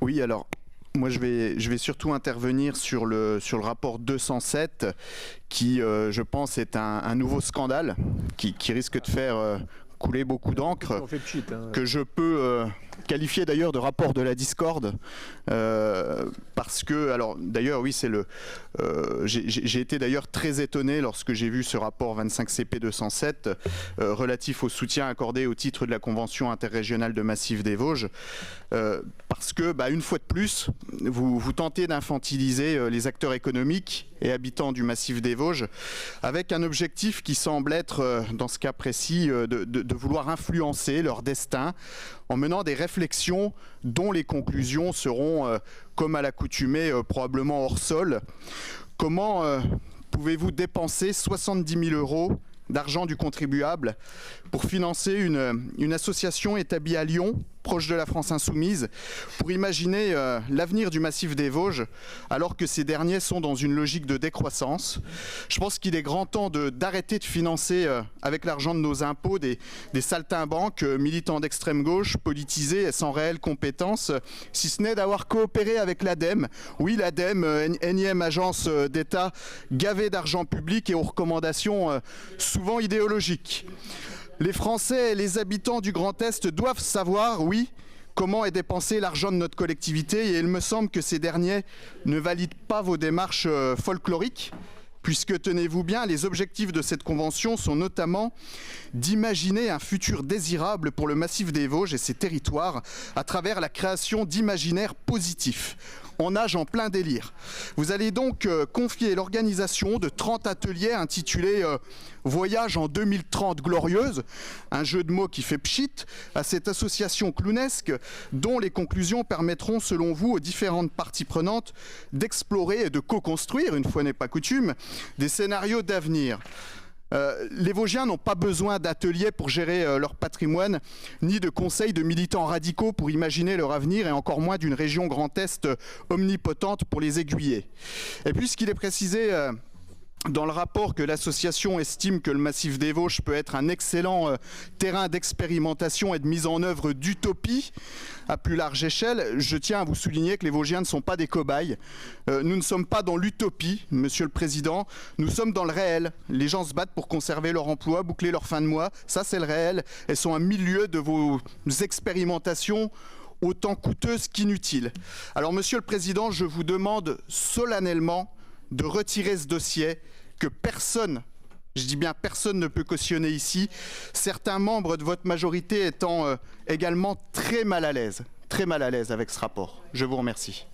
Oui, alors moi je vais surtout intervenir sur le rapport 207 qui, je pense, est un nouveau scandale qui risque de faire couler beaucoup d'encre, que je peux qualifier d'ailleurs de rapport de la discorde, parce que, alors d'ailleurs oui, c'est j'ai été d'ailleurs très étonné lorsque j'ai vu ce rapport 25 CP 207 relatif au soutien accordé au titre de la Convention interrégionale de Massif des Vosges, parce que, une fois de plus, vous tentez d'infantiliser les acteurs économiques et habitants du massif des Vosges, avec un objectif qui semble être, dans ce cas précis, de vouloir influencer leur destin en menant des réflexions dont les conclusions seront, comme à l'accoutumée, probablement hors sol. Comment pouvez-vous dépenser 70 000 € d'argent du contribuable pour financer une association établie à Lyon, proche de la France insoumise, pour imaginer l'avenir du massif des Vosges, alors que ces derniers sont dans une logique de décroissance? Je pense qu'il est grand temps d'arrêter de financer avec l'argent de nos impôts des saltimbanques militants d'extrême gauche, politisés et sans réelle compétence, si ce n'est d'avoir coopéré avec l'ADEME. Oui, l'ADEME, énième agence d'État gavée d'argent public et aux recommandations souvent idéologiques. Les Français et les habitants du Grand Est doivent savoir, oui, comment est dépensé l'argent de notre collectivité, et il me semble que ces derniers ne valident pas vos démarches folkloriques, puisque, tenez-vous bien, les objectifs de cette convention sont notamment d'imaginer un futur désirable pour le massif des Vosges et ses territoires à travers la création d'imaginaires positifs. On nage en plein délire. Vous allez donc confier l'organisation de 30 ateliers intitulés Voyage en 2030 glorieuse, un jeu de mots qui fait pchit, à cette association clownesque dont les conclusions permettront, selon vous, aux différentes parties prenantes d'explorer et de co-construire, une fois n'est pas coutume, des scénarios d'avenir. Les Vosgiens n'ont pas besoin d'ateliers pour gérer leur patrimoine, ni de conseils de militants radicaux pour imaginer leur avenir, et encore moins d'une région Grand Est omnipotente pour les aiguiller. Et puisqu'il est précisé dans le rapport que l'association estime que le massif des Vosges peut être un excellent terrain d'expérimentation et de mise en œuvre d'utopies à plus large échelle, je tiens à vous souligner que les Vosgiens ne sont pas des cobayes. Nous ne sommes pas dans l'utopie, Monsieur le Président, nous sommes dans le réel. Les gens se battent pour conserver leur emploi, boucler leur fin de mois, ça c'est le réel. Elles sont un milieu de vos expérimentations autant coûteuses qu'inutiles. Alors Monsieur le Président, je vous demande solennellement de retirer ce dossier que personne, je dis bien personne, ne peut cautionner ici, certains membres de votre majorité étant également très mal à l'aise avec ce rapport. Je vous remercie.